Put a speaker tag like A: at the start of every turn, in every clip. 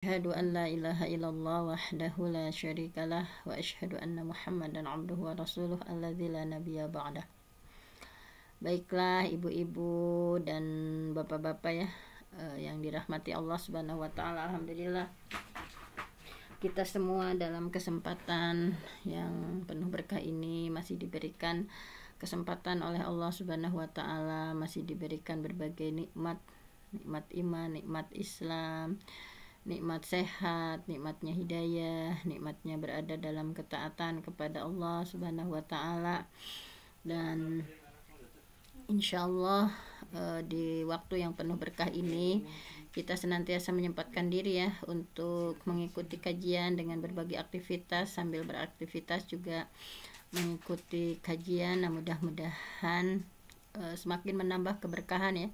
A: Asyhadu an la ilaha illallah wahdahu la syarikalah wa asyhadu anna Muhammadan abduhu wa rasuluh alladzi la nabiyya ba'dah. Baiklah ibu-ibu dan bapak-bapak ya, yang dirahmati Allah Subhanahu wa taala. Alhamdulillah kita semua dalam kesempatan yang penuh berkah ini masih diberikan kesempatan oleh Allah Subhanahu wa taala, masih diberikan berbagai nikmat, nikmat iman, nikmat Islam, nikmat sehat, nikmatnya hidayah, nikmatnya berada dalam ketaatan kepada Allah Subhanahu wa taala. Dan insyaallah di waktu yang penuh berkah ini kita senantiasa menyempatkan diri ya untuk mengikuti kajian dengan berbagai aktivitas, sambil beraktivitas juga mengikuti kajian. Nah, mudah-mudahan semakin menambah keberkahan ya,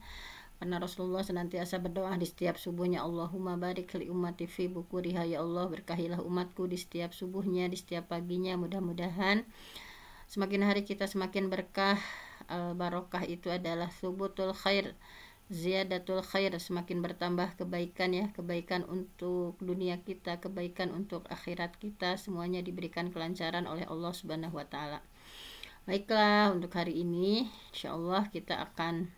A: karena Rasulullah senantiasa berdoa di setiap subuhnya, Allahumma barik li ummati fi bukuriha, ya Allah berkahilah umatku di setiap subuhnya, di setiap paginya. Mudah-mudahan semakin hari kita semakin berkah. Barokah itu adalah subutul khair, ziyadatul khair, semakin bertambah kebaikan ya, kebaikan untuk dunia kita, kebaikan untuk akhirat kita, semuanya diberikan kelancaran oleh Allah Subhanahu wa taala. Baiklah, untuk hari ini insyaallah kita akan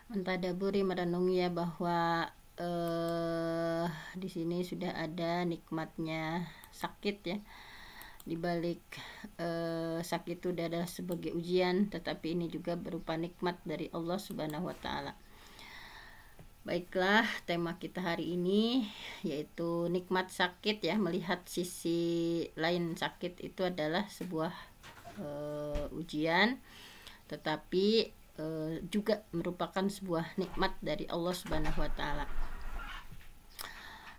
A: mentadaburi, merenungi ya, bahwa di sini sudah ada nikmatnya sakit ya. Di balik sakit itu adalah sebagai ujian, tetapi ini juga berupa nikmat dari Allah Subhanahu wa taala. Baiklah, tema kita hari ini yaitu nikmat sakit ya, melihat sisi lain sakit itu adalah sebuah ujian, tetapi juga merupakan sebuah nikmat dari Allah Subhanahu wa taala.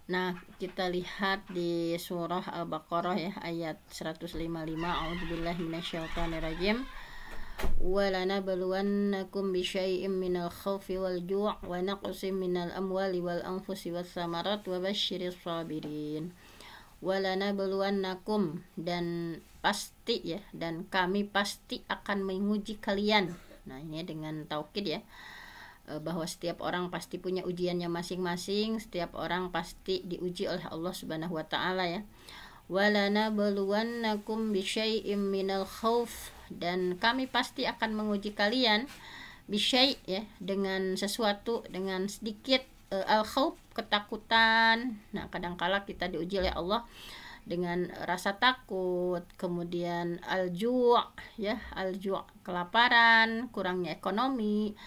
A: Nah, kita lihat di surah Al-Baqarah ya, ayat 155. A'udzubillahi minasyaitonirrajim. Wa lanabluwannakum bisyai'im minal khaufi wal ju' wa naqsin minal amwali wal anfusi was samarat wa basyiris sabirin. Wa lanabluwannakum, dan pasti ya, dan kami pasti akan menguji kalian. Nah, ini dengan taukid ya, bahwa setiap orang pasti punya ujiannya masing-masing, setiap orang pasti diuji oleh Allah Subhanahu wa taala ya. Walana baluwannakum bisyai'im minal khauf, dan kami pasti akan menguji kalian bisyai' ya, dengan sesuatu, dengan sedikit al khauf, ketakutan. Nah, kadangkala kita diuji oleh Allah dengan rasa takut, kemudian al ju' ya, al ju' kelaparan, kurangnya ekonomi,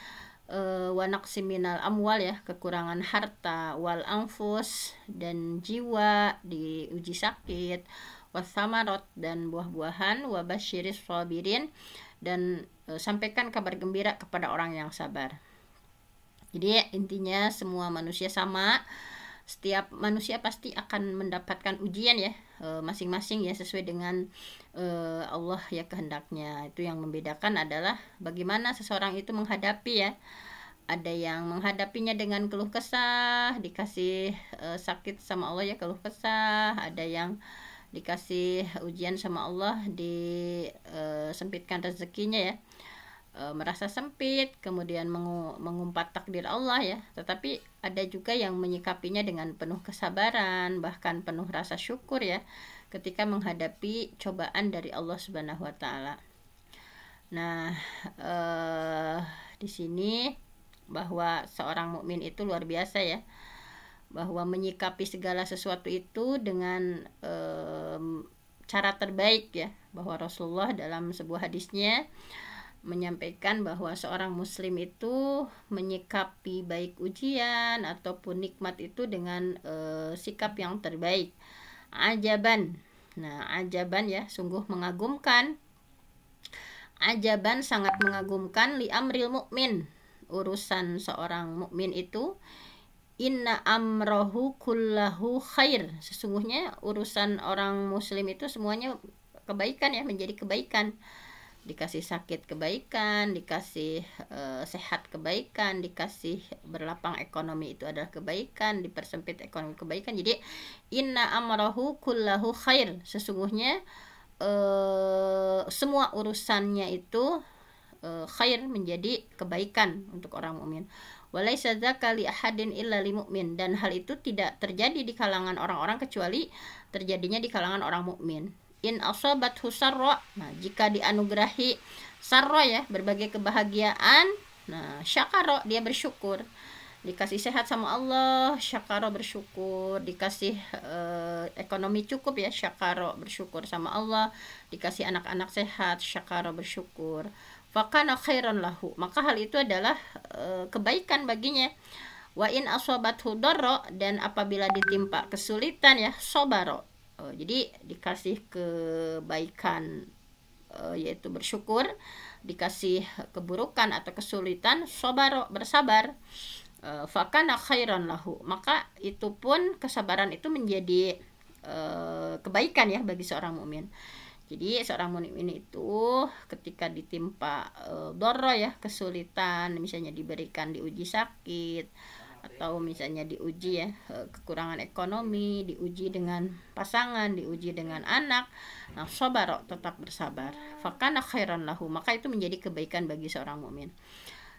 A: wa naqsim minal amwal ya, kekurangan harta, wal anfus, dan jiwa diuji sakit, was samarat, dan buah-buahan, wa basyiris sabirin, dan sampaikan kabar gembira kepada orang yang sabar. Jadi intinya semua manusia sama, setiap manusia pasti akan mendapatkan ujian ya, masing-masing ya, sesuai dengan Allah ya, kehendaknya. Itu yang membedakan adalah bagaimana seseorang itu menghadapi ya. Ada yang menghadapinya dengan keluh kesah, dikasih sakit sama Allah ya, keluh kesah. Ada yang dikasih ujian sama Allah, disempitkan rezekinya ya, merasa sempit, kemudian mengumpat takdir Allah ya. Tetapi ada juga yang menyikapinya dengan penuh kesabaran, bahkan penuh rasa syukur ya, ketika menghadapi cobaan dari Allah Subhanahu wa taala. Nah, di sini bahwa seorang mukmin itu luar biasa ya, bahwa menyikapi segala sesuatu itu dengan cara terbaik ya, bahwa Rasulullah dalam sebuah hadisnya menyampaikan bahwa seorang muslim itu menyikapi baik ujian ataupun nikmat itu dengan sikap yang terbaik. Ajaban. Nah, ajaban ya, sungguh mengagumkan. Ajaban, sangat mengagumkan, li amril mukmin, urusan seorang mukmin itu, inna amrohu kullahu khair, sesungguhnya urusan orang muslim itu semuanya kebaikan ya, menjadi kebaikan. Dikasih sakit kebaikan, dikasih sehat kebaikan, dikasih berlapang ekonomi itu adalah kebaikan, dipersempit ekonomi kebaikan. Jadi inna amrohu kullahu khair, sesungguhnya semua urusannya itu khair, menjadi kebaikan untuk orang mukmin. Walaisa dzaka li ahadin illa lil mu'min, dan hal itu tidak terjadi di kalangan orang-orang kecuali terjadinya di kalangan orang mukmin. In asabathu sarra, nah jika dianugerahi sarra ya, berbagai kebahagiaan, nah syakara, dia bersyukur. Dikasih sehat sama Allah, syakara bersyukur. Dikasih ekonomi cukup ya, syakara bersyukur sama Allah. Dikasih anak-anak sehat, syakara bersyukur. Fakana khairan lahu, maka hal itu adalah kebaikan baginya. Wa in asobathu darra, dan apabila ditimpa kesulitan ya, sobaro. Jadi dikasih kebaikan yaitu bersyukur, dikasih keburukan atau kesulitan, sobaro, bersabar. Fakana khairan lahu, maka itu pun kesabaran itu menjadi kebaikan ya bagi seorang mukmin. Jadi seorang mukmin itu ketika ditimpa doro ya, kesulitan, misalnya diuji sakit, atau misalnya diuji ya kekurangan ekonomi, diuji dengan pasangan, diuji dengan anak, nah sabar, tetap bersabar. Fakana khairan lahu, maka itu menjadi kebaikan bagi seorang mukmin.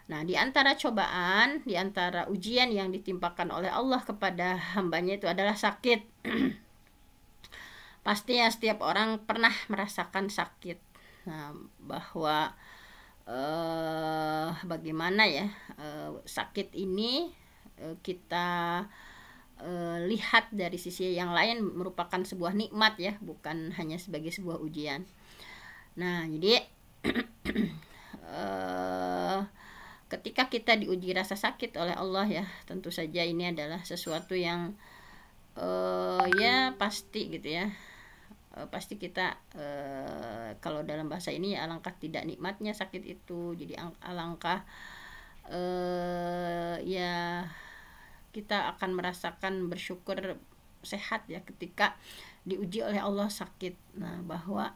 A: Nah, di antara cobaan, di antara ujian yang ditimpakan oleh Allah kepada hambanya itu adalah sakit. Pasti ya setiap orang pernah merasakan sakit. Nah, bahwa bagaimana ya sakit ini kita lihat dari sisi yang lain merupakan sebuah nikmat ya, bukan hanya sebagai sebuah ujian. Nah, jadi ketika kita diuji rasa sakit oleh Allah ya, tentu saja ini adalah sesuatu yang ya pasti gitu ya. Pasti kita kalau dalam bahasa ini ya, alangkah tidak nikmatnya sakit itu. Jadi alangkah ya kita akan merasakan bersyukur sehat ya ketika diuji oleh Allah sakit. Nah, bahwa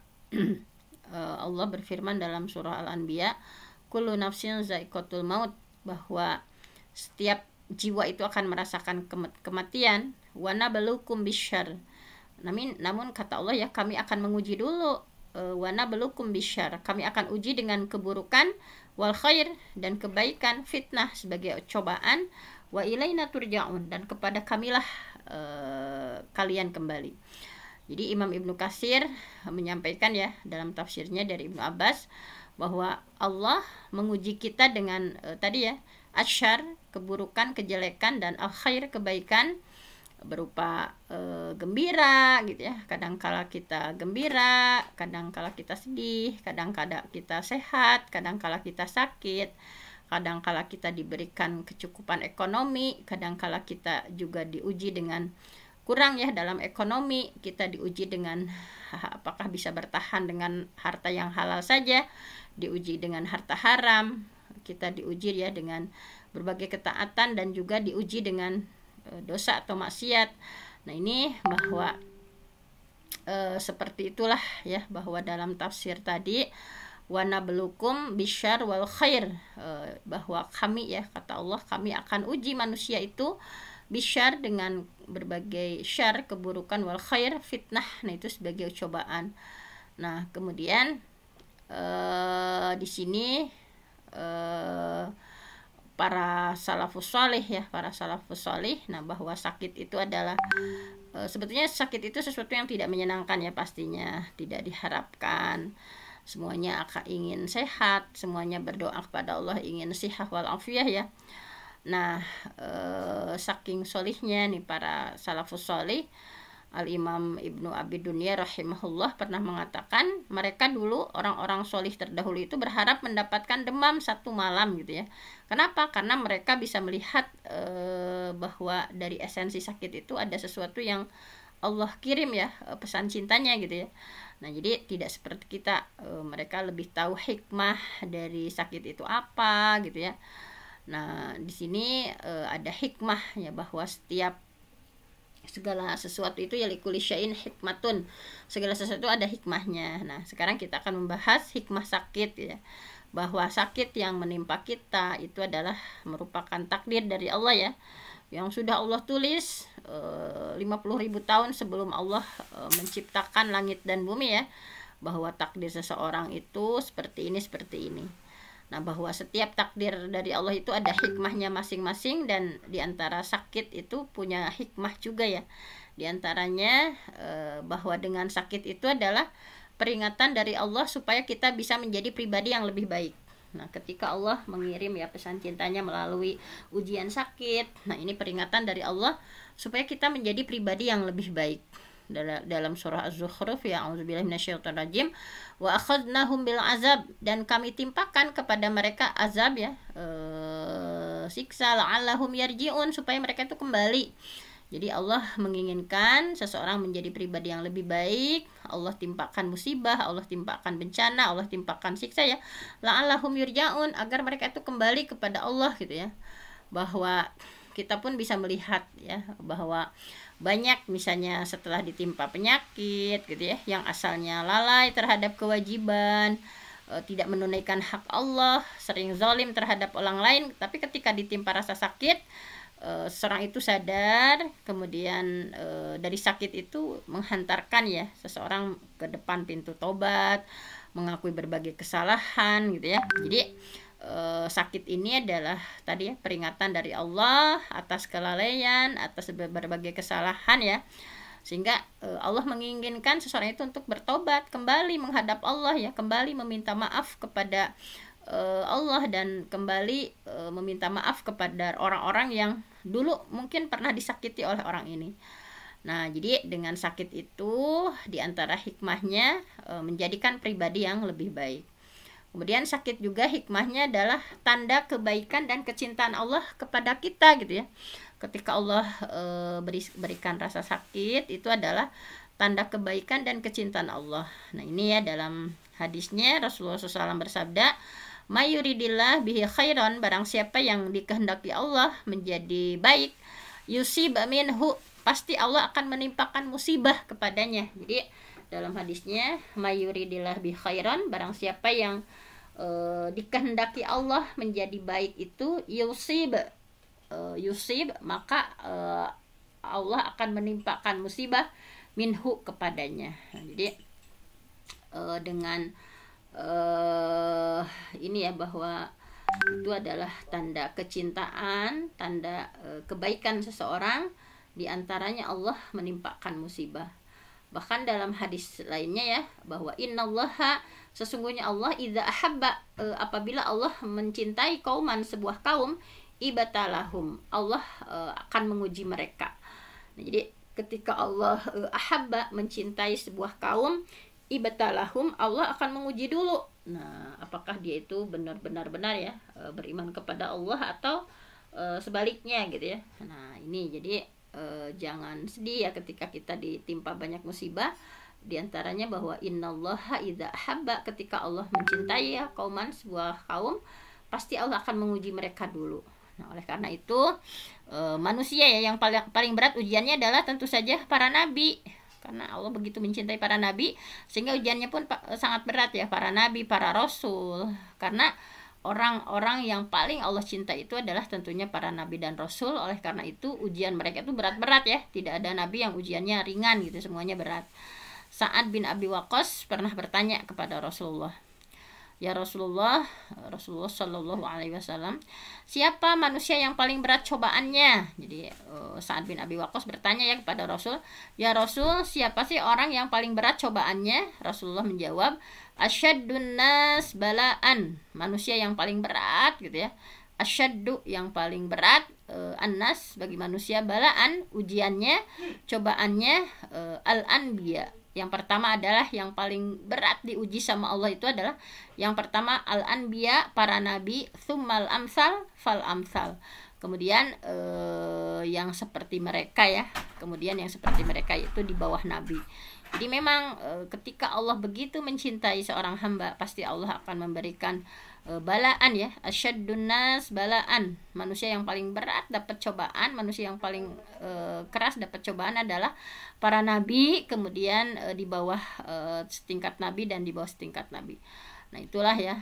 A: Allah berfirman dalam surah Al-Anbiya, kullu nafsin za'iqatul maut, bahwa setiap jiwa itu akan merasakan kematian. Wa nabluukum bisyarr, namun kata Allah ya, kami akan menguji dulu. Wa nabluukum bisyarr, kami akan uji dengan keburukan, wal khair, dan kebaikan, fitnah sebagai cobaan, wa ilaina turja'un, dan kepada kamilah kalian kembali. Jadi Imam Ibnu Katsir menyampaikan ya dalam tafsirnya dari Ibnu Abbas bahwa Allah menguji kita dengan tadi ya, asyar, keburukan, kejelekan, dan al-khair, kebaikan, berupa gembira gitu ya. Kadangkala kita gembira, kadangkala kita sedih, kadangkala kita sehat, kadangkala kita sakit, kadangkala kita diberikan kecukupan ekonomi, kadangkala kita juga diuji dengan kurang ya dalam ekonomi, kita diuji dengan apakah bisa bertahan dengan harta yang halal saja, diuji dengan harta haram, kita diuji ya dengan berbagai ketaatan, dan juga diuji dengan dosa atau maksiat. Nah, ini bahwa seperti itulah ya, bahwa dalam tafsir tadi wa nabluukum bisyarr wal khair, bahwa kami ya, kata Allah, kami akan uji manusia itu bisyarr, dengan berbagai syarr, keburukan, wal khair, fitnah, nah itu sebagai cobaan. Nah, kemudian di sini para salafus salih ya, para salafus salih, nah bahwa sakit itu adalah sebetulnya sakit itu sesuatu yang tidak menyenangkan ya, pastinya tidak diharapkan. Semuanya akan ingin sehat, semuanya berdoa kepada Allah ingin sihah wal afiyah ya. Nah, saking solihnya nih para salafus salih, Al-Imam Ibnu Abi Dunya rahimahullah pernah mengatakan, mereka dulu orang-orang solih terdahulu itu berharap mendapatkan demam satu malam gitu ya. Kenapa? Karena mereka bisa melihat bahwa dari esensi sakit itu ada sesuatu yang Allah kirim ya, pesan cintanya gitu ya. Nah, jadi tidak seperti kita, mereka lebih tahu hikmah dari sakit itu apa gitu ya. Nah, di sini ada hikmah ya, bahwa segala sesuatu itu ya likulli syai'in hikmatun, segala sesuatu ada hikmahnya. Nah, sekarang kita akan membahas hikmah sakit ya, bahwa sakit yang menimpa kita itu adalah merupakan takdir dari Allah ya, yang sudah Allah tulis 50.000 tahun sebelum Allah menciptakan langit dan bumi ya, bahwa takdir seseorang itu seperti ini. Nah, bahwa setiap takdir dari Allah itu ada hikmahnya masing-masing, dan diantara sakit itu punya hikmah juga ya. Diantaranya bahwa dengan sakit itu adalah peringatan dari Allah supaya kita bisa menjadi pribadi yang lebih baik. Nah, ketika Allah mengirim ya pesan cintanya melalui ujian sakit, nah ini peringatan dari Allah supaya kita menjadi pribadi yang lebih baik. Dalam surah Az-Zukhruf ya, auzubillahi minasyaitonirrajim, wa akhadnahum bil azab, dan kami timpakan kepada mereka azab ya, siksa, la'allahum yarji'un, supaya mereka itu kembali. Jadi Allah menginginkan seseorang menjadi pribadi yang lebih baik. Allah timpakan musibah, Allah timpakan bencana, Allah timpakan siksa ya, la'allahum yarji'un, agar mereka itu kembali kepada Allah gitu ya. Bahwa kita pun bisa melihat ya, bahwa banyak misalnya setelah ditimpa penyakit gitu ya, yang asalnya lalai terhadap kewajiban, tidak menunaikan hak Allah, sering zalim terhadap orang lain, tapi ketika ditimpa rasa sakit, seorang itu sadar, kemudian dari sakit itu menghantarkan ya seseorang ke depan pintu tobat, mengakui berbagai kesalahan gitu ya. Jadi sakit ini adalah tadi ya peringatan dari Allah atas kelalaian, atas berbagai kesalahan ya, sehingga Allah menginginkan seseorang itu untuk bertobat, kembali menghadap Allah ya, kembali meminta maaf kepada Allah, dan kembali meminta maaf kepada orang-orang yang dulu mungkin pernah disakiti oleh orang ini. Nah, jadi dengan sakit itu diantara hikmahnya menjadikan pribadi yang lebih baik. Kemudian sakit juga hikmahnya adalah tanda kebaikan dan kecintaan Allah kepada kita gitu ya. Ketika Allah berikan rasa sakit, itu adalah tanda kebaikan dan kecintaan Allah. Nah, ini ya dalam hadisnya Rasulullah SAW bersabda, mayuridillah bihi khairan, barang siapa yang dikehendaki Allah menjadi baik, yusib minhu, pasti Allah akan menimpakan musibah kepadanya. Jadi dalam hadisnya, mayuridillah bihi khairan, barang siapa yang dikehendaki Allah menjadi baik itu yusib, maka Allah akan menimpakan musibah minhu kepadanya. Nah, jadi dengan ini ya, bahwa itu adalah tanda kecintaan, tanda kebaikan seseorang, diantaranya Allah menimpakan musibah. Bahkan dalam hadis lainnya ya, bahwa innallaha, sesungguhnya Allah, idza ahabba, apabila Allah mencintai kauman, sebuah kaum, ibatalahum, Allah akan menguji mereka. Nah, jadi ketika Allah ahabba, mencintai sebuah kaum, ibatalahum, Allah akan menguji dulu. Nah, apakah dia itu benar-benar ya beriman kepada Allah, atau sebaliknya gitu ya. Nah, ini jadi jangan sedih ya ketika kita ditimpa banyak musibah. Diantaranya bahwa innallaha idza ahabba, ketika Allah mencintai ya kauman, sebuah kaum, pasti Allah akan menguji mereka dulu. Nah, oleh karena itu manusia ya yang paling berat ujiannya adalah tentu saja para nabi, karena Allah begitu mencintai para nabi sehingga ujiannya pun sangat berat ya, para nabi, para rasul. Karena orang-orang yang paling Allah cinta itu adalah tentunya para nabi dan rasul. Oleh karena itu ujian mereka itu berat-berat ya, tidak ada nabi yang ujiannya ringan gitu, semuanya berat. Sa'ad bin Abi Waqqas pernah bertanya kepada Rasulullah, ya Rasulullah Shallallahu Alaihi Wasallam, siapa manusia yang paling berat cobaannya? Jadi Sa'ad bin Abi Waqqas bertanya ya kepada Rasul, ya Rasul, siapa sih orang yang paling berat cobaannya? Rasulullah menjawab, asyaddun nas balaan, manusia yang paling berat gitu ya. Asyaddu, yang paling berat, annas, bagi manusia, balaan, ujiannya, cobaannya, al-anbiya. Yang pertama adalah yang paling berat diuji sama Allah itu adalah yang pertama al-anbiya, para nabi, tsummal amsal fal amsal. Kemudian yang seperti mereka ya. Kemudian yang seperti mereka itu di bawah nabi. Jadi memang ketika Allah begitu mencintai seorang hamba, pasti Allah akan memberikan balaan ya. Asyaddun nas balaan, manusia yang paling berat dapat cobaan, manusia yang paling keras dapat cobaan adalah para nabi, kemudian di bawah setingkat nabi, dan di bawah setingkat nabi. Nah, itulah ya,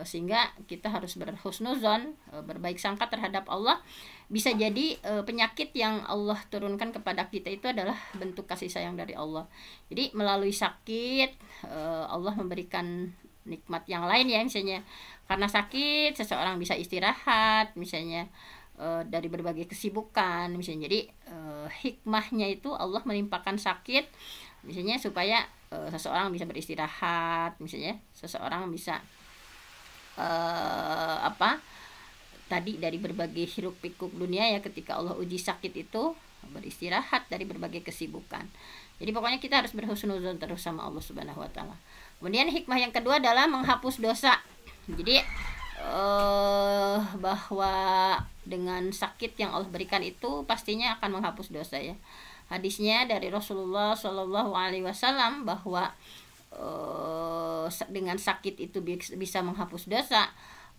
A: sehingga kita harus berhusnuzon, berbaik sangka terhadap Allah. Bisa jadi penyakit yang Allah turunkan kepada kita itu adalah bentuk kasih sayang dari Allah. Jadi melalui sakit Allah memberikan nikmat yang lain ya, misalnya karena sakit seseorang bisa istirahat misalnya dari berbagai kesibukan misalnya. Jadi hikmahnya itu Allah menimpakan sakit misalnya supaya seseorang bisa beristirahat misalnya, seseorang bisa tadi dari berbagai hiruk pikuk dunia ya, ketika Allah uji sakit itu beristirahat dari berbagai kesibukan. Jadi pokoknya kita harus berhusnuzon terus sama Allah Subhanahu wa taala. Kemudian hikmah yang kedua adalah menghapus dosa. Jadi bahwa dengan sakit yang Allah berikan itu pastinya akan menghapus dosa ya. Hadisnya dari Rasulullah Shallallahu Alaihi Wasallam bahwa dengan sakit itu bisa menghapus dosa.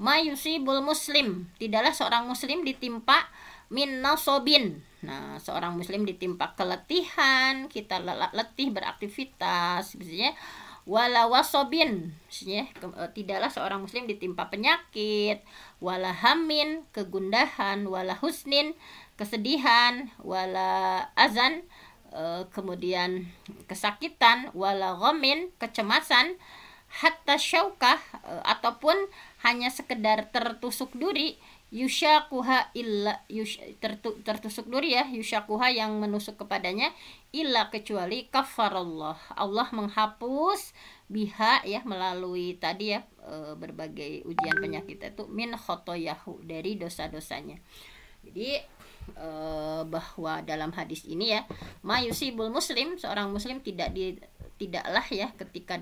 A: Mayusibul muslim, tidaklah seorang muslim ditimpa min nasobin. Nah, seorang muslim ditimpa keletihan, kita letih beraktivitas, misalnya wala wasobin, maksudnya tidaklah seorang muslim ditimpa penyakit, wala hamin, kegundahan, wala husnin, kesedihan, wala azan, kemudian kesakitan, wala ghamin, kecemasan, hatta syaukah, ataupun hanya sekedar tertusuk duri, yusyakuha illa tertusuk duri ya, yusyakuha yang menusuk kepadanya, illa kecuali kafarallah, Allah menghapus biha ya, melalui tadi ya berbagai ujian penyakit itu, min khotoyahu, dari dosa-dosanya. Jadi bahwa dalam hadis ini ya, mayusibul muslim, seorang muslim tidaklah ya ketika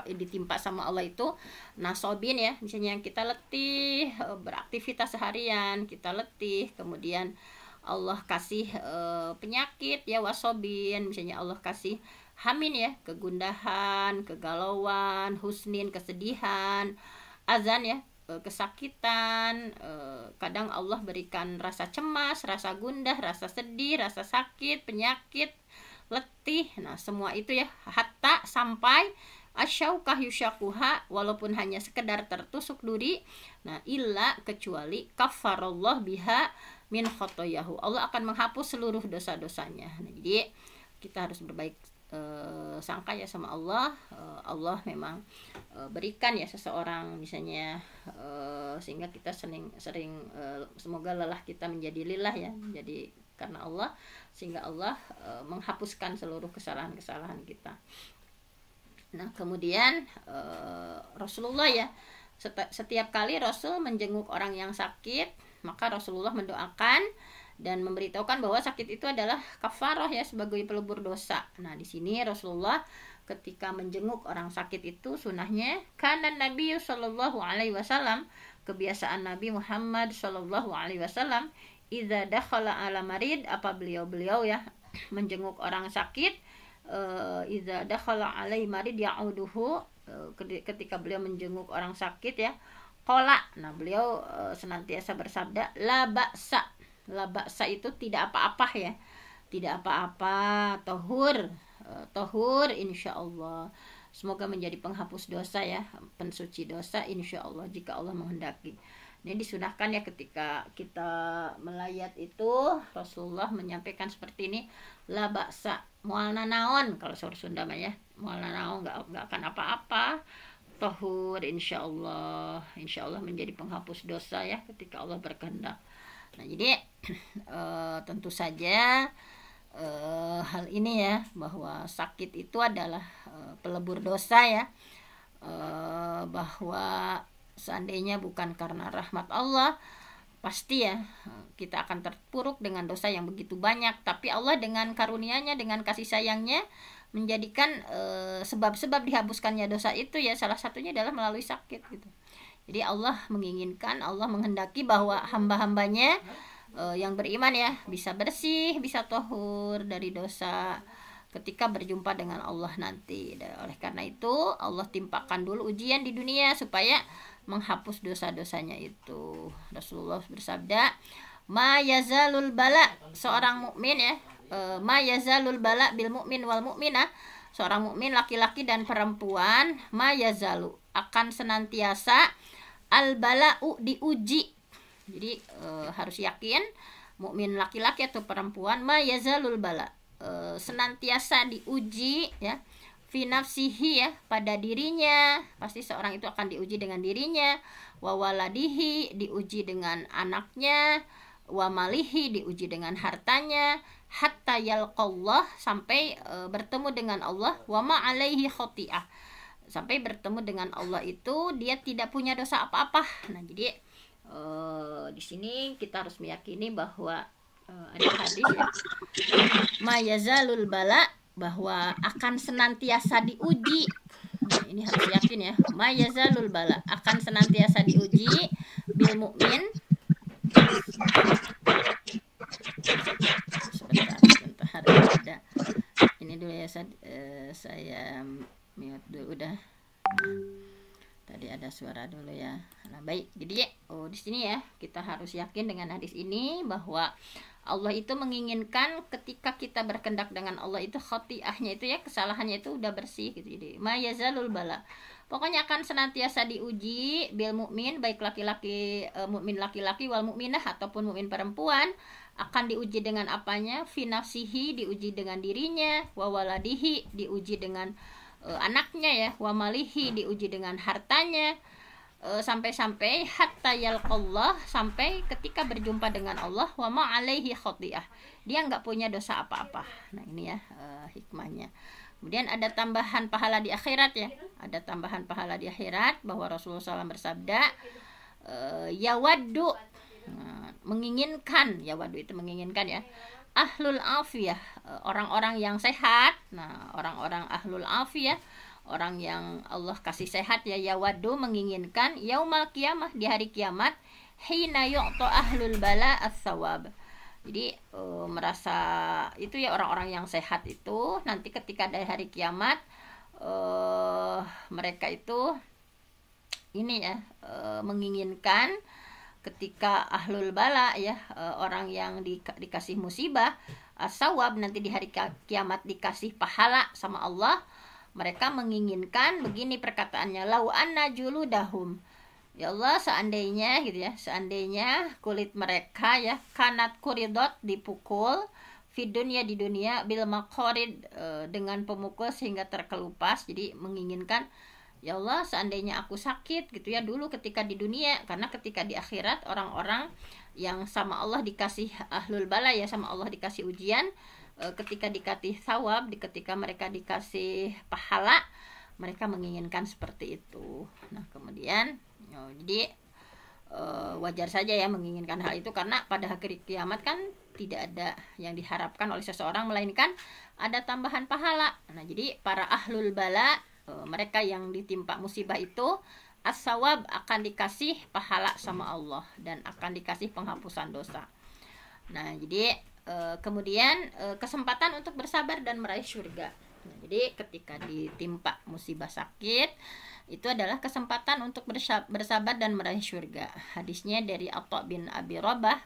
A: ditimpa sama Allah itu nasobin ya, misalnya yang kita letih beraktivitas seharian, kita letih, kemudian Allah kasih penyakit ya, wasobin, misalnya Allah kasih hamin ya, kegundahan, kegalauan, husnin, kesedihan, azan ya, kesakitan, kadang Allah berikan rasa cemas, rasa gundah, rasa sedih, rasa sakit, penyakit, letih. Nah, semua itu ya, hatta sampai asyaukah yusyakuha, walaupun hanya sekedar tertusuk duri. Nah, illa kecuali kafarallah biha min khotoyahu, Allah akan menghapus seluruh dosa-dosanya. Nah, jadi kita harus berbaik sangka ya sama Allah. Allah memang berikan ya seseorang misalnya sehingga kita sering semoga lelah kita menjadi lillah ya, jadi karena Allah, sehingga Allah menghapuskan seluruh kesalahan-kesalahan kita. Nah, kemudian Rasulullah ya, setiap kali Rasul menjenguk orang yang sakit, maka Rasulullah mendoakan dan memberitahukan bahwa sakit itu adalah kafarah ya, sebagai pelebur dosa. Nah, di sini Rasulullah ketika menjenguk orang sakit itu sunahnya, kana Nabi sallallahu alaihi wasallam, kebiasaan Nabi Muhammad sallallahu alaihi wasallam, idza dakhala ala marid, apa beliau ya menjenguk orang sakit, idza dakhala alai marid ya'uduhu, ketika beliau menjenguk orang sakit ya, qala, nah beliau senantiasa bersabda, la ba'sa itu tidak apa-apa ya, tidak apa-apa, tohur insyaallah, semoga menjadi penghapus dosa ya, pensuci dosa insyaallah jika Allah menghendaki. Ini disunahkan ya ketika kita melayat itu, Rasulullah menyampaikan seperti ini, la ba'sa, mualna naon, kalau suara Sunda mah ya, mualna naon, enggak akan apa-apa, tohur insyaallah menjadi penghapus dosa ya ketika Allah berkehendak. Nah, jadi tentu saja hal ini ya, bahwa sakit itu adalah pelebur dosa ya, bahwa seandainya bukan karena rahmat Allah, pasti ya kita akan terpuruk dengan dosa yang begitu banyak. Tapi Allah dengan karunia-Nya, dengan kasih sayangnya, menjadikan sebab-sebab dihapuskannya dosa itu ya, salah satunya adalah melalui sakit gitu. Jadi Allah menginginkan, Allah menghendaki bahwa hamba-hambanya yang beriman ya bisa bersih, bisa tohur dari dosa ketika berjumpa dengan Allah nanti. Oleh karena itu Allah timpakan dulu ujian di dunia supaya menghapus dosa-dosanya itu. Rasulullah bersabda, ma yazalul bala, seorang mukmin ya, ma yazalul bala bil mu'min wal mu'minah, seorang mukmin laki-laki dan perempuan, ma yazalu, akan senantiasa al bala'u, diuji. Jadi harus yakin mukmin laki-laki atau perempuan, ma yazalul bala, senantiasa diuji ya, fi nafsihi ya, pada dirinya, pasti seorang itu akan diuji dengan dirinya, wa waladihi, diuji dengan anaknya, wa malihi, diuji dengan hartanya, hatta yalqallah, sampai bertemu dengan Allah, wa ma alaihi khoti'ah, sampai bertemu dengan Allah itu dia tidak punya dosa apa-apa. Nah, jadi di sini kita harus meyakini bahwa ada hadis ya, ma yazalul bala, bahwa akan senantiasa diuji. Nah, ini harus yakin ya, ma yazalul bala, akan senantiasa diuji bil mukmin. Sebentar ada ini dulu ya, saya mute dulu, udah. Tadi ada suara dulu ya. Nah, baik. Jadi di sini ya kita harus yakin dengan hadis ini bahwa Allah itu menginginkan ketika kita berkendak dengan Allah itu khotiahnya itu ya, kesalahannya itu udah bersih gitu. Jadi ma yazalul bala, pokoknya akan senantiasa diuji bil mukmin, baik laki-laki, mukmin laki-laki, wal mukminah, ataupun mukmin perempuan, akan diuji dengan apanya? Fi nafsihi, diuji dengan dirinya, wa waladihi, diuji dengan anaknya ya, wa malihi, diuji dengan hartanya, sampai-sampai hatta yalqallah, sampai ketika berjumpa dengan Allah, wa ma alaihi khoti'ah, dia nggak punya dosa apa-apa. Nah, ini ya hikmahnya. Kemudian ada tambahan pahala di akhirat ya, ada tambahan pahala di akhirat, bahwa Rasulullah SAW bersabda, yawaddu, menginginkan, yawaddu itu menginginkan ya, ahlul afiyah, orang-orang yang sehat. Nah, orang-orang ahlul afiyah, orang yang Allah kasih sehat ya, yawaddu, menginginkan, yaumal qiyamah, di hari kiamat, hina yu'ta ahlul bala as-sawab. Jadi merasa itu ya, orang-orang yang sehat itu nanti ketika dari hari kiamat mereka itu ini ya, menginginkan ketika ahlul bala ya, orang yang dikasih musibah, as-sawab, nanti di hari kiamat dikasih pahala sama Allah, mereka menginginkan begini perkataannya, lau anna juludahum, ya Allah, seandainya gitu ya, seandainya kulit mereka ya, kanat kuridot, dipukul, fi dunya, di dunia, bil maqarid, dengan pemukul sehingga terkelupas. Jadi menginginkan, ya Allah, seandainya aku sakit gitu ya dulu ketika di dunia, karena ketika di akhirat orang-orang yang sama Allah dikasih ahlul bala ya, sama Allah dikasih ujian, ketika dikasih thawab, ketika mereka dikasih pahala, mereka menginginkan seperti itu. Nah, kemudian jadi wajar saja ya menginginkan hal itu, karena pada hari kiamat kan tidak ada yang diharapkan oleh seseorang melainkan ada tambahan pahala. Nah, jadi para ahlul bala, mereka yang ditimpa musibah itu, as-sawab, akan dikasih pahala sama Allah dan akan dikasih penghapusan dosa. Nah, jadi kemudian kesempatan untuk bersabar dan meraih surga. Nah, jadi ketika ditimpa musibah sakit, itu adalah kesempatan untuk bersabar dan meraih surga. Hadisnya dari Atha bin Abi Rabah,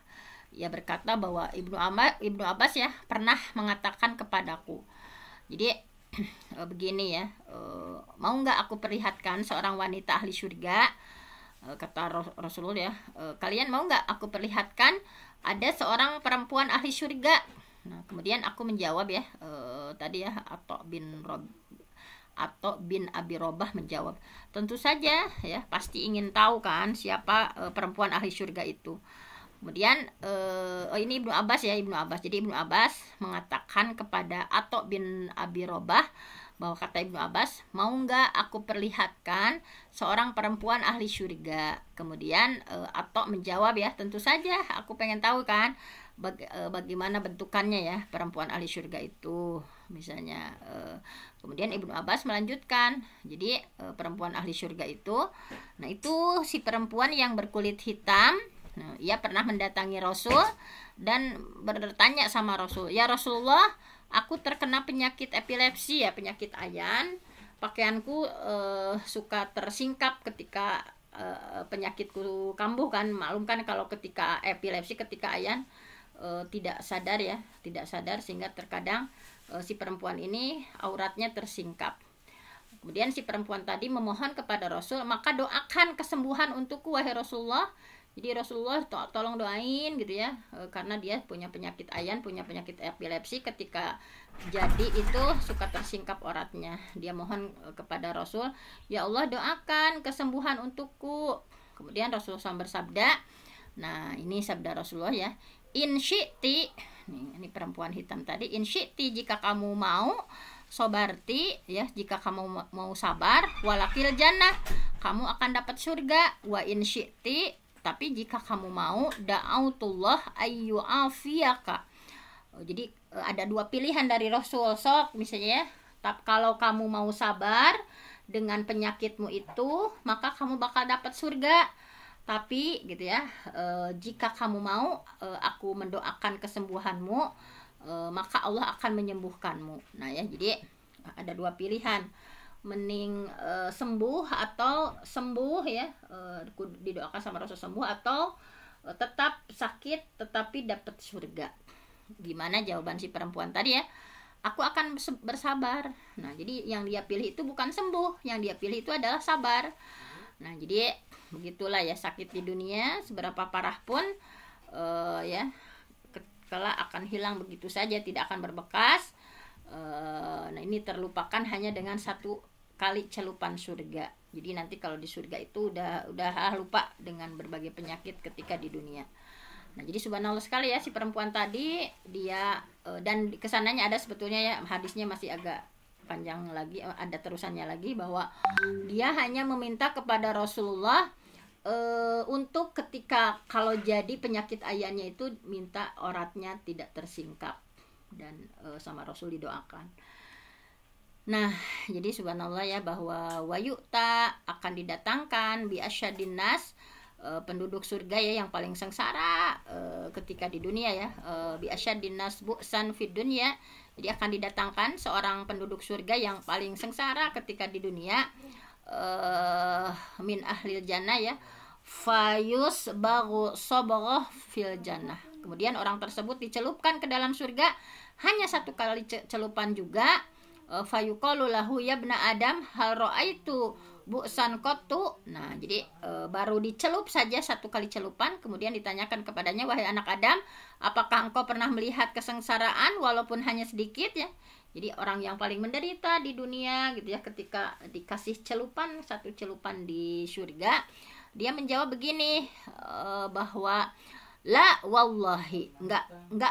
A: ia berkata bahwa Ibnu Abbas ya pernah mengatakan kepadaku, jadi begini ya, mau nggak aku perlihatkan seorang wanita ahli surga? Kata Rasulullah ya, kalian mau nggak aku perlihatkan ada seorang perempuan ahli surga? Nah, kemudian aku menjawab ya, tadi ya, Atha bin Abi Robah menjawab, tentu saja ya, pasti ingin tahu kan siapa perempuan ahli surga itu. Kemudian ini Ibnu Abbas ya, Ibnu Abbas. Jadi Ibnu Abbas mengatakan kepada Atha bin Abi Robah bahwa kata Ibnu Abbas, mau nggak aku perlihatkan seorang perempuan ahli surga? Kemudian Atha menjawab ya, tentu saja aku pengen tahu kan bagaimana bentukannya ya perempuan ahli surga itu misalnya. Kemudian Ibnu Abbas melanjutkan, jadi perempuan ahli surga itu, nah itu si perempuan yang berkulit hitam. Nah, ia pernah mendatangi Rasul dan bertanya sama Rasul, ya Rasulullah, aku terkena penyakit epilepsi ya, penyakit ayan, pakaianku suka tersingkap ketika penyakitku kambuh kan. Maklum kan kalau ketika epilepsi, ketika ayan tidak sadar ya, tidak sadar, sehingga terkadang si perempuan ini auratnya tersingkap. Kemudian si perempuan tadi memohon kepada Rasul, maka doakan kesembuhan untukku wahai Rasulullah, Jadi Rasulullah tolong doain gitu ya, karena dia punya penyakit ayan, punya penyakit epilepsi. Ketika jadi itu suka tersingkap uratnya. Dia mohon kepada Rasul, ya Allah doakan kesembuhan untukku. Kemudian Rasulullah SAW bersabda, nah ini sabda Rasulullah ya, in syi'ti, ini perempuan hitam tadi, in syi'ti jika kamu mau, sobarti ya, jika kamu mau sabar, walakil jannah, kamu akan dapat surga, wa in syi'ti, tapi jika kamu mau, da'autullah ayyu afiyaka. Jadi ada dua pilihan dari Rasul. Sok misalnya ya, kalau kamu mau sabar dengan penyakitmu itu, maka kamu bakal dapat surga. Tapi gitu ya, jika kamu mau, aku mendoakan kesembuhanmu, maka Allah akan menyembuhkanmu. Nah ya, jadi ada dua pilihan, mending sembuh atau sembuh ya, didoakan sama Rasul sembuh, atau tetap sakit tetapi dapat surga. Gimana jawaban si perempuan tadi ya? Aku akan bersabar. Nah, jadi yang dia pilih itu bukan sembuh, yang dia pilih itu adalah sabar. Nah, jadi begitulah ya, sakit di dunia seberapa parah pun ya kelak akan hilang begitu saja, tidak akan berbekas. Nah, ini terlupakan hanya dengan satu kali celupan surga. Jadi nanti kalau di surga itu udah lupa dengan berbagai penyakit ketika di dunia. Nah, jadi subhanallah sekali ya si perempuan tadi, dia dan kesananya ada sebetulnya ya, hadisnya masih agak panjang lagi, ada terusannya lagi, bahwa dia hanya meminta kepada Rasulullah untuk ketika kalau jadi penyakit ayannya itu minta uratnya tidak tersingkap, dan sama Rasul didoakan. Nah, jadi subhanallah ya, bahwa wayu'ta akan didatangkan bi asyadin nas, penduduk surga ya yang paling sengsara ketika di dunia ya, bi asyadin nas bu'san fid dunya. Jadi akan didatangkan seorang penduduk surga yang paling sengsara ketika di dunia, min ahlil jannah ya, fayus baru soboh fil jannah. Kemudian orang tersebut dicelupkan ke dalam surga hanya satu kali celupan juga. Fayuqalu lahu ya ibna Adam hal ra'aitu bu'san qattu. Nah, jadi baru dicelup saja satu kali celupan, kemudian ditanyakan kepadanya, wahai anak Adam, apakah engkau pernah melihat kesengsaraan walaupun hanya sedikit ya? Jadi orang yang paling menderita di dunia gitu ya, ketika dikasih celupan, satu celupan di surga, dia menjawab begini, bahwa la wallahi,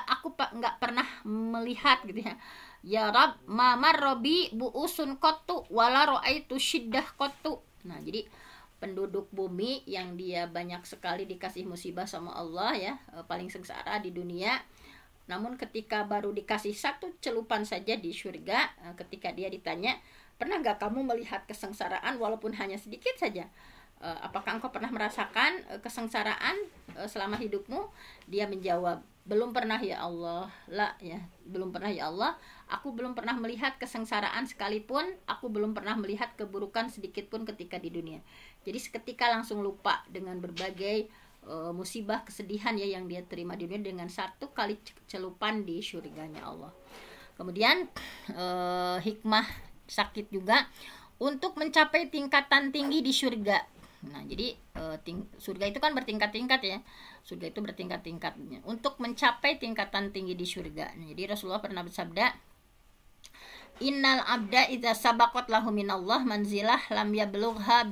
A: aku enggak pernah melihat gitu ya. Ya Rab, mamar robi buusun kotu wala ro'aitu syiddah kotu. Nah, jadi penduduk bumi yang dia banyak sekali dikasih musibah sama Allah ya, paling sengsara di dunia. Namun ketika baru dikasih satu celupan saja di surga, ketika dia ditanya, pernah gak kamu melihat kesengsaraan walaupun hanya sedikit saja? Apakah engkau pernah merasakan kesengsaraan selama hidupmu? Dia menjawab, belum pernah ya Allah. La ya, belum pernah ya Allah. Aku belum pernah melihat kesengsaraan sekalipun, aku belum pernah melihat keburukan sedikit pun ketika di dunia. Jadi seketika langsung lupa dengan berbagai musibah, kesedihan ya yang dia terima di dunia dengan satu kali celupan di surganya Allah. Kemudian hikmah sakit juga untuk mencapai tingkatan tinggi di surga. Nah, jadi surga itu kan bertingkat-tingkat ya. Surga itu bertingkat-tingkatnya. Untuk mencapai tingkatan tinggi di surga. Nah, jadi Rasulullah pernah bersabda, innal abda idza sabaqat lahu minallah manzilah lam yablugha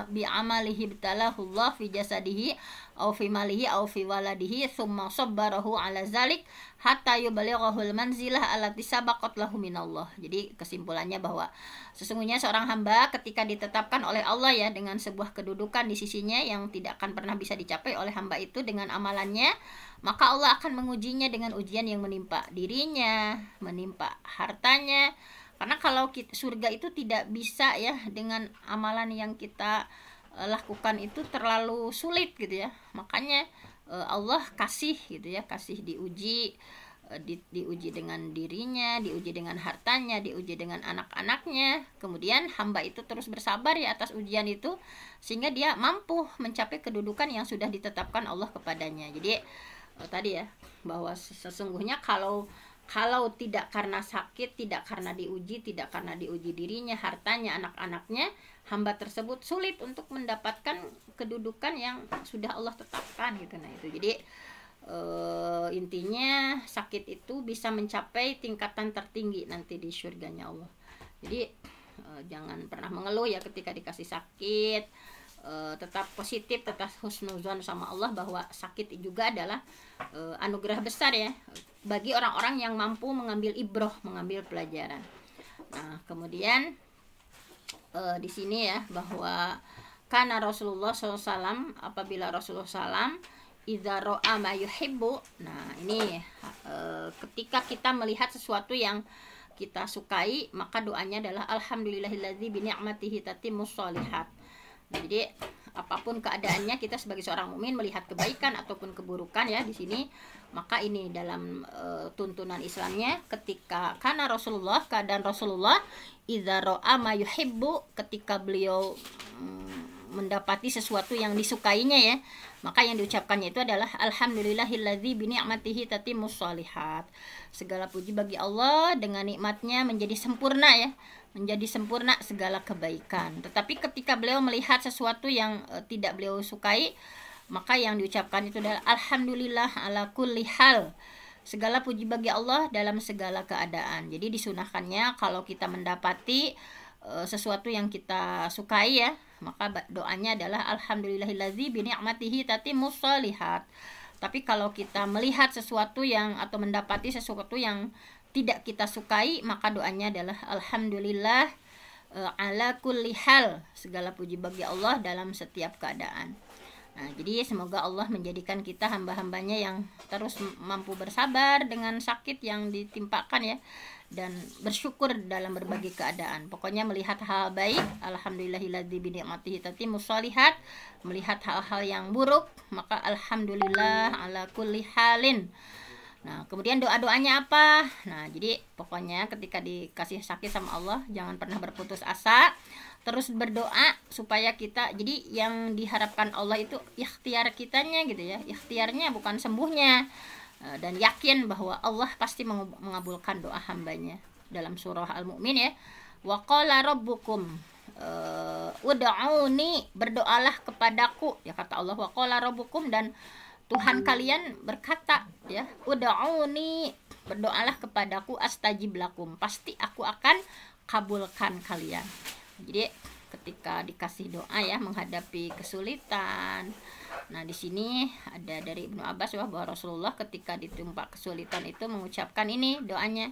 A: bi amalihi btalahu Allah fi jasadihi aw fi malihi aw fi waladihi thumma sabbarahu ala zalik hatta yubalighahu al manzilah allati sabaqat lahu minallah. Jadi kesimpulannya bahwa sesungguhnya seorang hamba ketika ditetapkan oleh Allah ya dengan sebuah kedudukan di sisinya yang tidak akan pernah bisa dicapai oleh hamba itu dengan amalannya, maka Allah akan mengujinya dengan ujian yang menimpa dirinya, menimpa hartanya. Karena kalau surga itu tidak bisa ya dengan amalan yang kita lakukan, itu terlalu sulit gitu ya. Makanya Allah kasih gitu ya, kasih diuji, diuji dengan dirinya, diuji dengan hartanya, diuji dengan anak-anaknya. Kemudian hamba itu terus bersabar ya atas ujian itu, sehingga dia mampu mencapai kedudukan yang sudah ditetapkan Allah kepadanya. Jadi tadi ya, bahwa sesungguhnya kalau Kalau tidak karena sakit, tidak karena diuji dirinya, hartanya, anak-anaknya, hamba tersebut sulit untuk mendapatkan kedudukan yang sudah Allah tetapkan gitu. Nah itu jadi intinya sakit itu bisa mencapai tingkatan tertinggi nanti di surganya Allah. Jadi jangan pernah mengeluh ya ketika dikasih sakit. Tetap positif, tetap husnuzon sama Allah bahwa sakit juga adalah anugerah besar ya bagi orang-orang yang mampu mengambil ibroh, mengambil pelajaran. Nah kemudian di sini ya bahwa karena Rasulullah SAW, apabila Rasulullah SAW idza ra'a ma yuhibbu, nah ini ketika kita melihat sesuatu yang kita sukai, maka doanya adalah alhamdulillahilladzi bi ni'matihi tatimmus sholihat. Jadi apapun keadaannya, kita sebagai seorang mukmin melihat kebaikan ataupun keburukan ya di sini, maka ini dalam tuntunan Islamnya, ketika karena Rasulullah, keadaan Rasulullah idza ra'a ma yuhibbu, ketika beliau mendapati sesuatu yang disukainya ya, maka yang diucapkannya itu adalah alhamdulillahilladzi bi ni'matihi tatimmus sholihat. Segala puji bagi Allah, dengan nikmatnya menjadi sempurna ya, menjadi sempurna segala kebaikan. Tetapi ketika beliau melihat sesuatu yang tidak beliau sukai, maka yang diucapkan itu adalah alhamdulillah ala kulli hal. Segala puji bagi Allah dalam segala keadaan. Jadi disunahkannya kalau kita mendapati sesuatu yang kita sukai ya, maka doanya adalah alhamdulillahillazi bi ni'matihi tatimmus sholihat. Tapi kalau kita melihat sesuatu yang atau mendapati sesuatu yang tidak kita sukai, maka doanya adalah alhamdulillah ala kulli hal. Segala puji bagi Allah dalam setiap keadaan. Nah, jadi semoga Allah menjadikan kita hamba-hambanya yang terus mampu bersabar dengan sakit yang ditimpakan ya, dan bersyukur dalam berbagai keadaan. Pokoknya melihat hal baik, alhamdulillahilladzi bi ni'matihi tatimmus sholihat. Melihat hal-hal yang buruk, maka alhamdulillah ala kulli halin. Nah, kemudian doa-doanya apa? Nah, jadi pokoknya ketika dikasih sakit sama Allah, jangan pernah berputus asa. Terus berdoa supaya kita, jadi yang diharapkan Allah itu ikhtiar kitanya gitu ya. Ikhtiarnya bukan sembuhnya. Dan yakin bahwa Allah pasti mengabulkan doa hambanya. Dalam surah Al-Mu'min ya. Wa qala rabbukum ud'auni, berdoalah kepadaku. Ya kata Allah, wa qala rabbukum, dan Tuhan kalian berkata ya, ud'auni, berdoalah kepadaku astajib lakum, pasti aku akan kabulkan kalian. Jadi ketika dikasih doa ya menghadapi kesulitan. Nah, di sini ada dari Ibnu Abbas bahwa Rasulullah ketika ditimpa kesulitan itu mengucapkan ini doanya.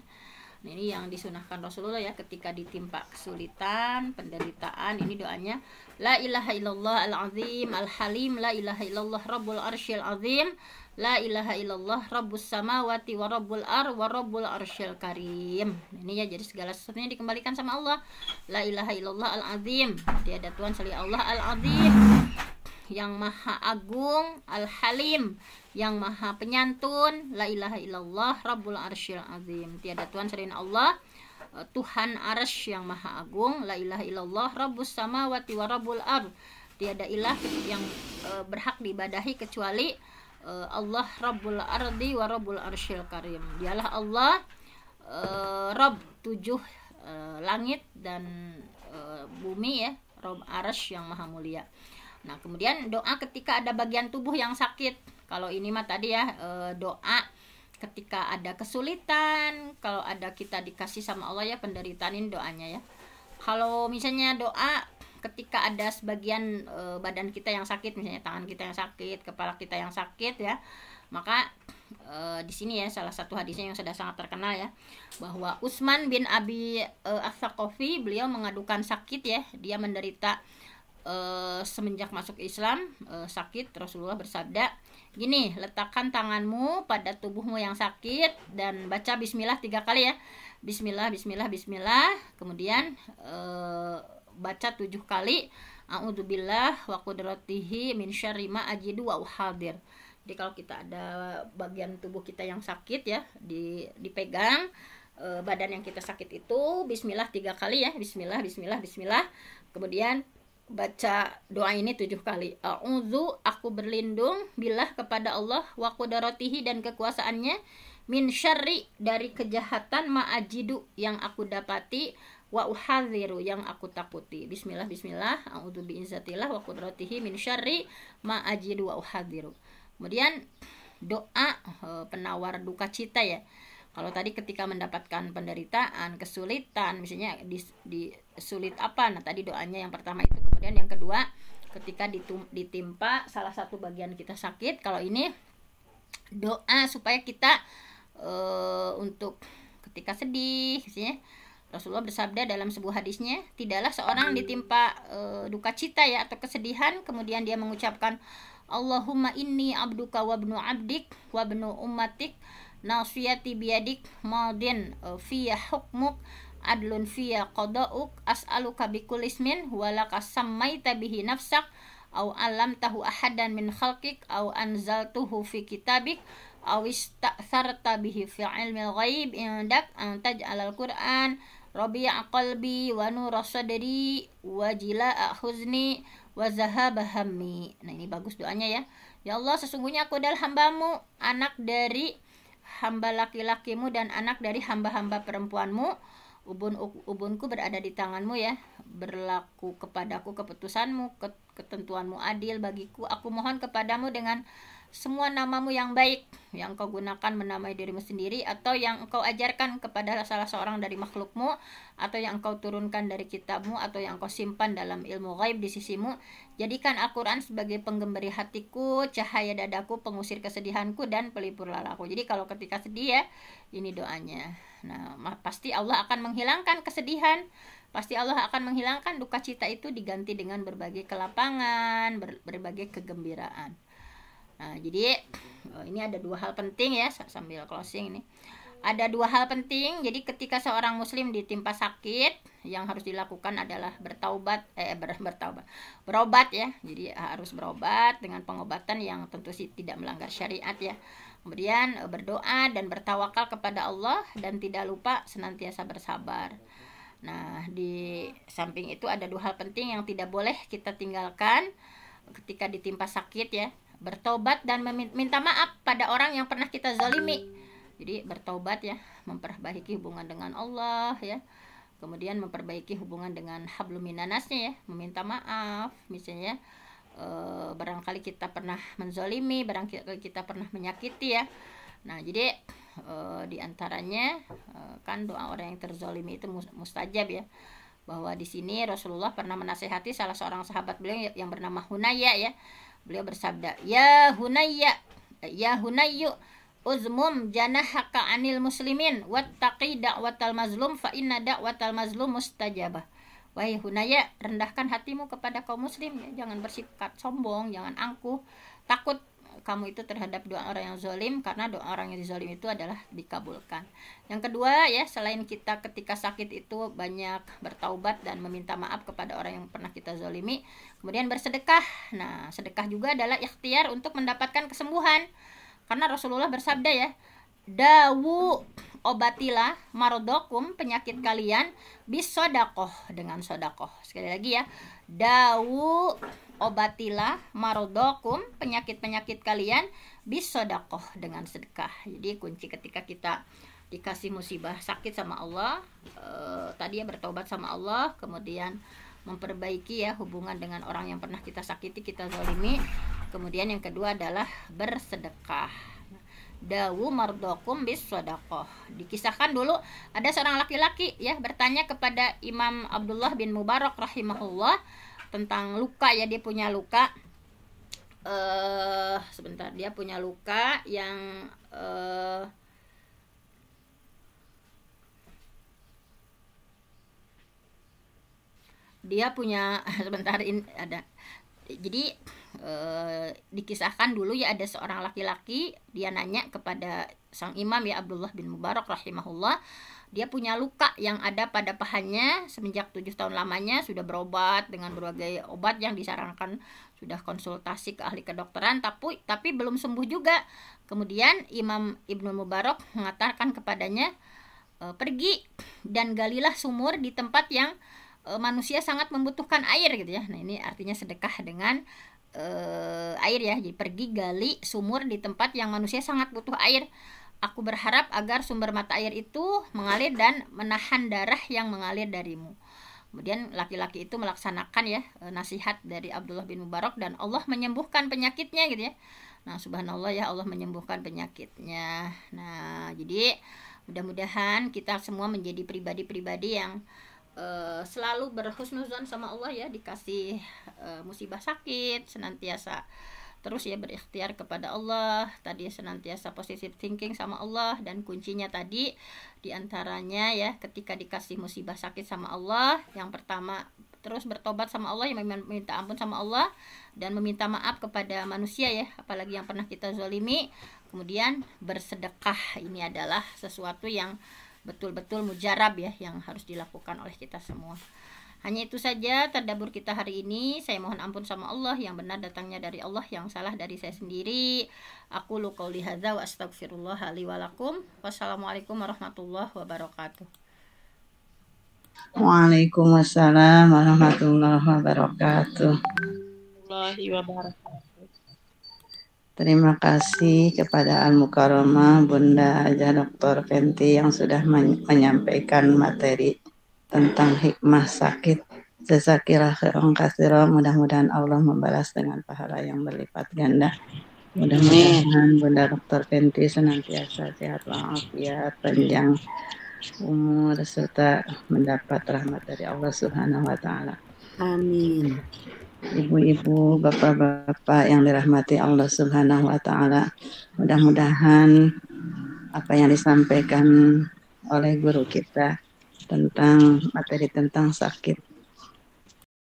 A: Nah, ini yang disunahkan Rasulullah ya, ketika ditimpa kesulitan, penderitaan, ini doanya la ilaha illallah al-azim al-halim, la ilaha illallah rabbul arsyil azim, la ilaha illallah rabbus samawati wa rabbul wa rabbul arsyil karim. Ini ya, jadi segala sesuatunya dikembalikan sama Allah. La ilaha illallah al-azim, tiada Tuhan selain Allah, al-azim yang maha agung, al-halim yang maha penyantun, la ilaha illallah rabbul arsyil azim, tiada Tuhan selain Allah, Tuhan arsy yang maha agung, la ilaha illallah rabbus samawati wa rabbul tiada ilah yang berhak diibadahi kecuali Allah rabbul ardi wa rabbul arsyil karim. Dialah Allah Rabb 7 langit dan bumi ya, Rabb arsy yang maha mulia. Nah, kemudian doa ketika ada bagian tubuh yang sakit. Kalau ini mah tadi ya, doa ketika ada kesulitan, kalau ada kita dikasih sama Allah ya penderitaan, ini doanya ya. Kalau misalnya doa ketika ada sebagian badan kita yang sakit, misalnya tangan kita yang sakit, kepala kita yang sakit ya, maka di sini ya salah satu hadisnya yang sudah sangat terkenal ya, bahwa Utsman bin Abi Ats-Tsaqafi, beliau mengadukan sakit ya, dia menderita semenjak masuk Islam sakit. Rasulullah bersabda gini, letakkan tanganmu pada tubuhmu yang sakit dan baca bismillah 3 kali ya, bismillah bismillah bismillah, kemudian baca 7 kali a'udzubillah wa qudratihi min syarri ma ajidu wa uhadir. Jadi kalau kita ada bagian tubuh kita yang sakit ya, dipegang badan yang kita sakit itu, bismillah 3 kali ya, bismillah bismillah bismillah, kemudian baca doa ini 7 kali. A'udzu, aku berlindung, billah kepada Allah, wa qudratihi dan kekuasaannya, min syarri dari kejahatan ma'ajidu yang aku dapati, wa uhadziru yang aku takuti. Bismillah bismillah, a'udzu biizzatillah wa qudratihi min syarri ma'ajidu wa uhadziru. Kemudian doa penawar duka cita ya. Kalau tadi ketika mendapatkan penderitaan, kesulitan, misalnya di sulit apa, nah tadi doanya yang pertama itu. Kemudian yang kedua, ketika ditimpa salah satu bagian kita sakit, kalau ini doa supaya kita untuk ketika sedih, misalnya Rasulullah bersabda dalam sebuah hadisnya, tidaklah seorang ditimpa duka cita ya atau kesedihan, kemudian dia mengucapkan Allahumma inni abduka wa ibnu abdik wa ibnu ummatik nasiyati biyadik madin fiya hukmuk adlun fiya qada'uk as'aluka bikulli ismin walaka sammaita bihi nafsak au alamtahu ahadan min khalqik au anzaltuhu fi kitabik au ista'tharta bihi fi ilmil ghaib indak an taj'alal qur'an rabi'a qalbi wa nura sadri wa jila'a huzni wa zahaba hammi. Nah ini bagus doanya ya. Ya Allah, sesungguhnya aku adalah hambamu, anak dari hamba laki-lakimu dan anak dari hamba-hamba perempuanmu. Ubunku berada di tanganmu ya. Berlaku kepadaku keputusanmu, ketentuanmu adil bagiku. Aku mohon kepadamu dengan semua namamu yang baik yang kau gunakan menamai dirimu sendiri, atau yang engkau ajarkan kepada salah seorang dari makhlukmu, atau yang engkau turunkan dari kitabmu, atau yang engkau simpan dalam ilmu ghaib di sisimu. Jadikan Al-Quran sebagai penggembari hatiku, cahaya dadaku, pengusir kesedihanku, dan pelipur lalaku. Jadi kalau ketika sedih ya, ini doanya. Nah, pasti Allah akan menghilangkan kesedihan, pasti Allah akan menghilangkan duka cita itu, diganti dengan berbagai kelapangan, berbagai kegembiraan. Nah, jadi ini ada dua hal penting ya, sambil closing ini. Ada dua hal penting. Jadi ketika seorang muslim ditimpa sakit, yang harus dilakukan adalah berobat ya. Jadi harus berobat dengan pengobatan yang tentu sih tidak melanggar syariat ya. Kemudian berdoa dan bertawakal kepada Allah, dan tidak lupa senantiasa bersabar. Nah, di samping itu ada dua hal penting yang tidak boleh kita tinggalkan ketika ditimpa sakit ya. Bertobat dan meminta maaf pada orang yang pernah kita zalimi. Jadi bertobat ya, memperbaiki hubungan dengan Allah ya. Kemudian memperbaiki hubungan dengan hablum minanasnya ya, meminta maaf misalnya barangkali kita pernah menzalimi, barangkali kita pernah menyakiti ya. Nah, jadi diantaranya kan doa orang yang terzalimi itu mustajab ya. Bahwa di sini Rasulullah pernah menasihati salah seorang sahabat beliau yang bernama Hunayya ya. Beliau bersabda, ya Hunayyu uzmum janahaka anil muslimin wattaqi da'watal mazlum fa inna da'watal mazlum mustajabah. Wahai Hunayya, rendahkan hatimu kepada kaum muslim ya. Jangan bersikap sombong, jangan angkuh, takut kamu itu terhadap doa orang yang zalim, karena doa orang yang zalim itu adalah dikabulkan. Yang kedua ya, selain kita ketika sakit itu banyak bertaubat dan meminta maaf kepada orang yang pernah kita zalimi, kemudian bersedekah. Nah, sedekah juga adalah ikhtiar untuk mendapatkan kesembuhan. Karena Rasulullah bersabda ya, dawu obatilah marodokum penyakit kalian bisodakoh dengan sodakoh. Sekali lagi ya, dawu obatilah marodokum penyakit-penyakit kalian bisodakoh dengan sedekah. Jadi kunci ketika kita dikasih musibah sakit sama Allah, tadi ya bertobat sama Allah, kemudian memperbaiki ya hubungan dengan orang yang pernah kita sakiti, kita zalimi. Kemudian yang kedua adalah bersedekah. Dawu mardokum bis sodakoh. Dikisahkan dulu ada seorang laki-laki ya bertanya kepada Imam Abdullah bin Mubarak rahimahullah tentang luka ya. Dia punya luka dia punya luka yang dia punya ini ada. Jadi dikisahkan dulu ya, ada seorang laki-laki, dia nanya kepada sang imam ya Abdullah bin Mubarak rahimahullah, dia punya luka yang ada pada pahanya semenjak 7 tahun lamanya, sudah berobat dengan berbagai obat yang disarankan, sudah konsultasi ke ahli kedokteran, tapi belum sembuh juga. Kemudian Imam Ibnu Mubarak mengatakan kepadanya, pergi dan galilah sumur di tempat yang manusia sangat membutuhkan air gitu ya. Nah, ini artinya sedekah dengan air ya. Jadi pergi gali sumur di tempat yang manusia sangat butuh air. aku berharap agar sumber mata air itu mengalir dan menahan darah yang mengalir darimu. Kemudian laki-laki itu melaksanakan ya nasihat dari Abdullah bin Mubarak dan Allah menyembuhkan penyakitnya gitu ya. Nah, subhanallah ya, Allah menyembuhkan penyakitnya. Nah, jadi mudah-mudahan kita semua menjadi pribadi-pribadi yang selalu berhusnuzon sama Allah ya, dikasih musibah sakit, senantiasa terus ya berikhtiar kepada Allah, tadi senantiasa positive thinking sama Allah, dan kuncinya tadi diantaranya ya ketika dikasih musibah sakit sama Allah, yang pertama terus bertobat sama Allah, yang meminta ampun sama Allah dan meminta maaf kepada manusia ya, apalagi yang pernah kita zalimi. Kemudian bersedekah, ini adalah sesuatu yang betul-betul mujarab ya, yang harus dilakukan oleh kita semua. Hanya itu saja tadabbur kita hari ini. Saya mohon ampun sama Allah, yang benar datangnya dari Allah, yang salah dari saya sendiri. Aku qouli hadza wa astaghfirullah li wa lakum. Wassalamualaikum warahmatullahi wabarakatuh.
B: Waalaikumsalam warahmatullahi wabarakatuh. Terima kasih kepada Al-Mukarramah Bunda Hajah Dr. Fenty yang sudah menyampaikan materi tentang hikmah sakit. Jazakillah khairan katsiran. Mudah-mudahan Allah membalas dengan pahala yang berlipat ganda. Mudah-mudahan Bunda Dr. Fenty senantiasa sehat walafiat, panjang umur serta mendapat rahmat dari Allah Subhanahu wa taala.
C: Amin.
B: Ibu-ibu, bapak-bapak yang dirahmati Allah Subhanahu wa taala, mudah-mudahan apa yang disampaikan oleh guru kita tentang materi tentang sakit